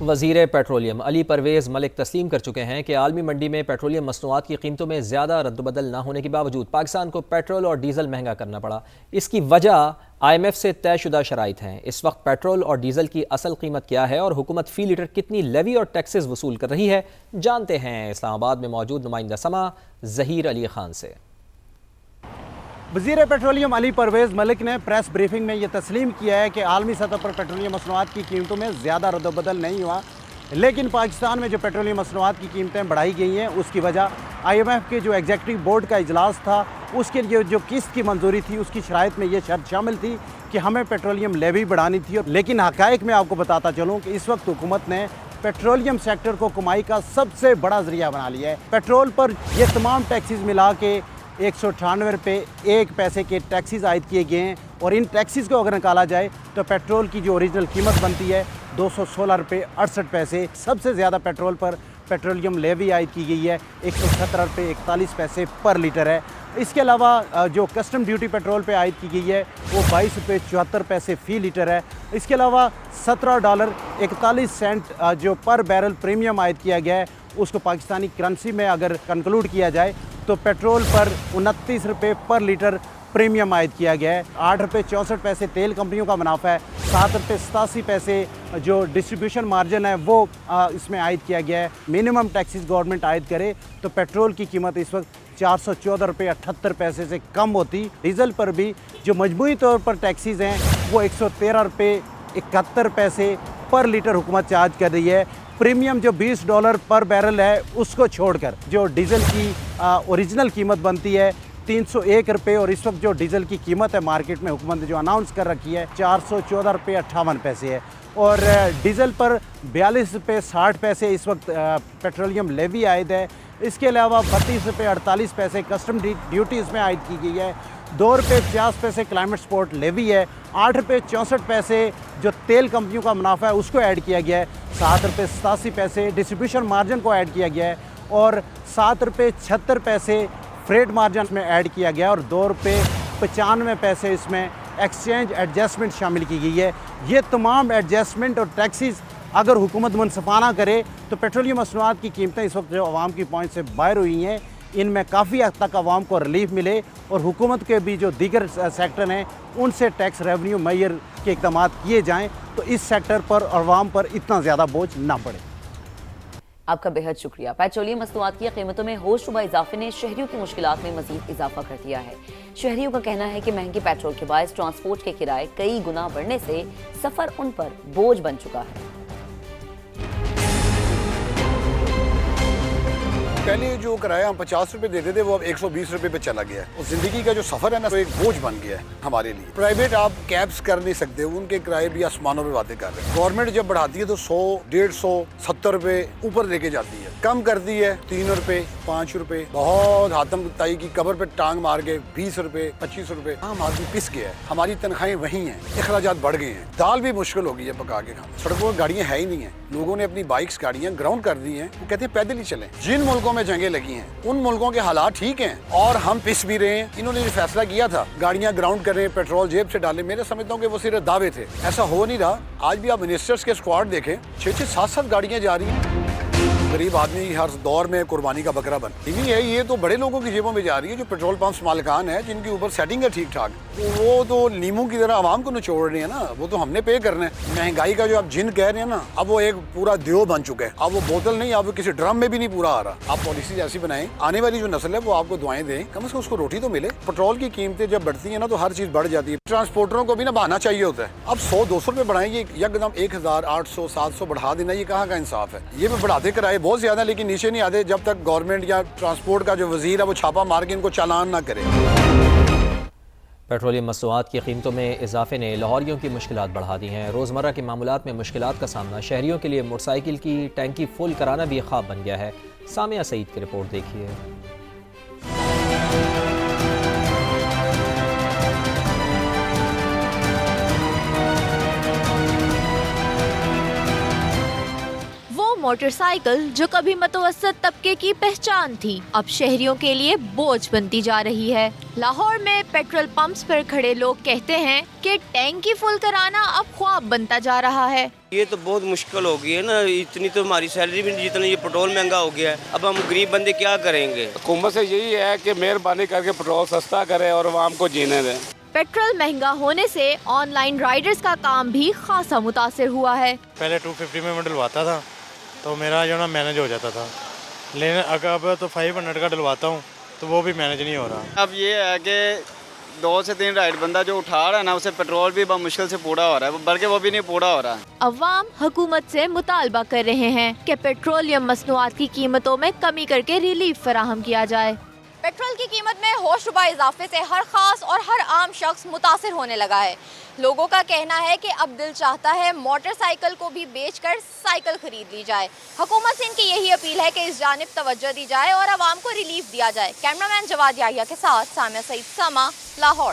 وزیر پیٹرولیم علی پرویز ملک تسلیم کر چکے ہیں کہ عالمی منڈی میں پیٹرولیم مصنوعات کی قیمتوں میں زیادہ رد و بدل نہ ہونے کے باوجود پاکستان کو پیٹرول اور ڈیزل مہنگا کرنا پڑا۔ اس کی وجہ IMF سے طے شدہ شرائط ہیں۔ اس وقت پیٹرول اور ڈیزل کی اصل قیمت کیا ہے اور حکومت فی لیٹر کتنی لیوی اور ٹیکسز وصول کر رہی ہے، جانتے ہیں اسلام آباد میں موجود نمائندہ سما ظہیر علی خان سے۔ وزیر پیٹرولیم علی پرویز ملک نے پریس بریفنگ میں یہ تسلیم کیا ہے کہ عالمی سطح پر پیٹرولیم مصنوعات کی قیمتوں میں زیادہ رد و بدل نہیں ہوا، لیکن پاکستان میں جو پیٹرولیم مصنوعات کی قیمتیں بڑھائی گئی ہیں اس کی وجہ IMF کے جو ایگزیکٹو بورڈ کا اجلاس تھا اس کے لیے جو قسط کی منظوری تھی اس کی شرائط میں یہ شرط شامل تھی کہ ہمیں پیٹرولیم لیوی بڑھانی تھی، لیکن حقائق میں آپ کو بتاتا چلوں کہ اس وقت حکومت نے پیٹرولیم سیکٹر کو کمائی کا سب سے بڑا ذریعہ بنا لیا ہے۔ پیٹرول پر یہ تمام ٹیکسز ملا کے 198 روپے 1 پیسے کے ٹیکسز عائد کیے گئے ہیں، اور ان ٹیکسز کو اگر نکالا جائے تو پیٹرول کی جو اوریجنل قیمت بنتی ہے 216 روپے 68 پیسے۔ سب سے زیادہ پیٹرول پر پیٹرولیم لیوی عائد کی گئی ہے 117 روپے 41 پیسے پر لیٹر ہے۔ اس کے علاوہ جو کسٹم ڈیوٹی پیٹرول پہ عائد کی گئی ہے وہ 22 روپے 74 پیسے فی لیٹر ہے۔ اس کے علاوہ $17.41 جو پر بیرل پریمیم عائد کیا گیا ہے، اس کو پاکستانی کرنسی میں اگر کنکلوڈ کیا جائے تو پیٹرول پر 29 روپے پر لیٹر پریمیم عائد کیا گیا ہے۔ 8 روپے 64 پیسے تیل کمپنیوں کا منافع ہے، 7 روپے 87 پیسے جو ڈسٹریبیوشن مارجن ہے وہ اس میں عائد کیا گیا ہے۔ منیمم ٹیکسز گورنمنٹ عائد کرے تو پیٹرول کی قیمت اس وقت 414 روپے 78 پیسے سے کم ہوتی۔ ڈیزل پر بھی جو مجموعی طور پر ٹیکسز ہیں وہ 113 روپے 71 پیسے پر لیٹر حکومت چارج کر رہی ہے۔ پریمیم جو $20 پر بیرل ہے اس کو چھوڑ کر جو ڈیزل کی اوریجنل قیمت بنتی ہے 301 روپے، اور اس وقت جو ڈیزل کی قیمت ہے مارکیٹ میں حکومت نے جو اناؤنس کر رکھی ہے 414 روپے 58 پیسے ہے، اور ڈیزل پر 42 روپے 60 پیسے اس وقت پیٹرولیم لیوی عائد ہے۔ اس کے علاوہ 32 روپے 48 پیسے کسٹم ڈیوٹی اس میں عائد کی گئی ہے، 2 روپے 50 پیسے کلائمیٹ سپورٹ لیوی ہے، 8 روپے 64 پیسے جو تیل کمپنیوں کا منافع ہے اس کو ایڈ کیا گیا ہے، 7 روپے 87 پیسے ڈسٹریبیوشن مارجن کو ایڈ کیا گیا ہے، اور 7 روپے 76 پیسے فریٹ مارجن میں ایڈ کیا گیا ہے، اور 2 روپے 95 پیسے اس میں ایکسچینج ایڈجسٹمنٹ شامل کی گئی ہے۔ یہ تمام ایڈجسٹمنٹ اور ٹیکسز اگر حکومت منصفانہ کرے تو پیٹرولیم مصنوعات کی قیمتیں اس وقت جو عوام کی پہنچ سے باہر ہوئی ہیں ان میں کافی حد تک عوام کو ریلیف ملے، اور حکومت کے بھی جو دیگر سیکٹر ہیں ان سے ٹیکس ریونیو معیر کے اقدامات کیے جائیں تو اس سیکٹر پر عوام پر اتنا زیادہ بوجھ نہ پڑے۔ آپ کا بہت شکریہ۔ پیٹرولیم مصنوعات کی قیمتوں میں ہوش ربا اضافے نے شہریوں کی مشکلات میں مزید اضافہ کر دیا ہے۔ شہریوں کا کہنا ہے کہ مہنگی پیٹرول کے باعث ٹرانسپورٹ کے کرائے کئی گنا بڑھنے سے سفر ان پر بوجھ بن چکا ہے۔ پہلے جو کرایہ ہم 50 روپے دیتے تھے وہ اب 120 روپے پہ چلا گیا ہے، اور زندگی کا جو سفر ہے نا وہ ایک بوجھ بن گیا ہے ہمارے لیے۔ پرائیویٹ آپ کیبس کر نہیں سکتے، ان کے کرائے بھی آسمانوں پہ باتیں کر رہے ہیں۔ گورنمنٹ جب بڑھاتی ہے تو 100 150 70 روپے اوپر لے کے جاتی ہے، کم کرتی ہے 3 روپے 5 روپے، بہت حاتم تائی کی قبر پہ ٹانگ مار کے 20 روپے 25 روپے۔ عام آدمی پس گیا ہے، ہماری تنخواہیں وہی ہیں، اخراجات بڑھ گئے ہیں، دال بھی مشکل ہو گئی ہے پکا کے کھانا، سڑکوں پر گاڑیاں ہے ہی نہیں ہیں، لوگوں نے اپنی بائکس گاڑیاں گراؤنڈ کر دی ہیں، وہ کہتے ہیں پیدل ہی چلیں۔ جن ملکوں میں جنگیں لگی ہیں ان ملکوں کے حالات ٹھیک ہیں اور ہم پس بھی رہے ہیں۔ انہوں نے جو فیصلہ کیا تھا گاڑیاں گراؤنڈ کریں، پیٹرول جیب سے ڈالیں، میرے سمجھتا ہوں کہ وہ صرف دعوے تھے، ایسا ہو نہیں رہا۔ آج بھی آپ منسٹرز کے اسکواڈ دیکھیں، 6 7 گاڑیاں جا رہی ہیں۔ غریب آدمی ہر دور میں قربانی کا بکرا بن ہے، یہ تو بڑے لوگوں کی جیبوں میں جا رہی ہے جو پیٹرول پمپس مالکان ہیں جن کے اوپر سیٹنگ ہے ٹھیک ٹھاک، وہ تو لیموں کی طرح عوام کو نچوڑ رہے ہیں نا، وہ تو ہم نے پے کرنا ہے۔ مہنگائی کا جو آپ جن کہہ رہے ہیں نا، اب وہ ایک پورا دیو بن چکا ہے، اب وہ بوتل نہیں، اب وہ کسی ڈرم میں بھی نہیں پورا آ رہا۔ آپ پالیسیز ایسی بنائیں آنے والی جو نسل ہے وہ آپ کو دعائیں دیں، کم از کم اس کو روٹی تو ملے۔ پیٹرول کی قیمتیں جب بڑھتی ہیں نا تو ہر چیز بڑھ جاتی ہے، ٹرانسپورٹروں کو بھی نا بہانا چاہیے ہوتا ہے۔ اب 100 200 روپے بڑھائیں، یہ یکدم 1000 800 700 بڑھا دینا، یہ کہاں کا انصاف ہے؟ یہ بھی بڑھاتے کرائے بہت زیادہ، لیکن نیچے نہیں آتے جب تک گورنمنٹ یا ٹرانسپورٹ کا جو وزیر ہے وہ چھاپا مار کے ان کو چالان نہ کرے۔ پیٹرولیم مصنوعات کی قیمتوں میں اضافے نے لاہوریوں کی مشکلات بڑھا دی ہیں۔ روزمرہ کے معاملات میں مشکلات کا سامنا شہریوں کے لیے موٹر سائیکل کی ٹینکی فل کرانا بھی خواب بن گیا ہے۔ سامعہ سعید کی رپورٹ دیکھیے۔ موٹر سائیکل جو کبھی متوسط طبقے کی پہچان تھی اب شہریوں کے لیے بوجھ بنتی جا رہی ہے۔ لاہور میں پیٹرول پمپس پر کھڑے لوگ کہتے ہیں کہ ٹینکی فل کرانا اب خواب بنتا جا رہا ہے۔ یہ تو بہت مشکل ہو گئی ہے نا، اتنی تو ہماری سیلری بھی نہیں، جتنا یہ پیٹرول مہنگا ہو گیا ہے، اب ہم غریب بندے کیا کریں گے؟ حکومت سے یہی ہے کہ مہربانی کر کے پیٹرول سستا کرے اور عوام کو جینے دیں۔ پیٹرول مہنگا ہونے سے آن لائن رائڈرز کا کام بھی خاصا متاثر ہوا ہے۔ پہلے 250 میں ڈلواتا تھا تو میرا جو نا مینیج ہو جاتا تھا، لیکن اب تو 500 کا ڈلواتا ہوں تو وہ بھی مینیج نہیں ہو رہا۔ اب یہ ہے کہ 2 سے 3 رائڈ بندہ جو اٹھا رہا ہے نا، اسے پیٹرول بھی بہت مشکل سے پورا ہو رہا ہے، بلکہ وہ بھی نہیں پورا ہو رہا ہے۔ عوام حکومت سے مطالبہ کر رہے ہیں کہ پیٹرولیم مصنوعات کی قیمتوں میں کمی کر کے ریلیف فراہم کیا جائے۔ پیٹرول کی قیمت میں ہوشربا اضافے سے ہر خاص اور ہر عام شخص متاثر ہونے لگا ہے۔ لوگوں کا کہنا ہے کہ اب دل چاہتا ہے موٹر سائیکل کو بھی بیچ کر سائیکل خرید لی جائے۔ حکومت سے ان کی یہی اپیل ہے کہ اس جانب توجہ دی جائے اور عوام کو ریلیف دیا جائے۔ کیمرہ مین جواد یحییٰ کے ساتھ سامیہ سعید، سما، لاہور۔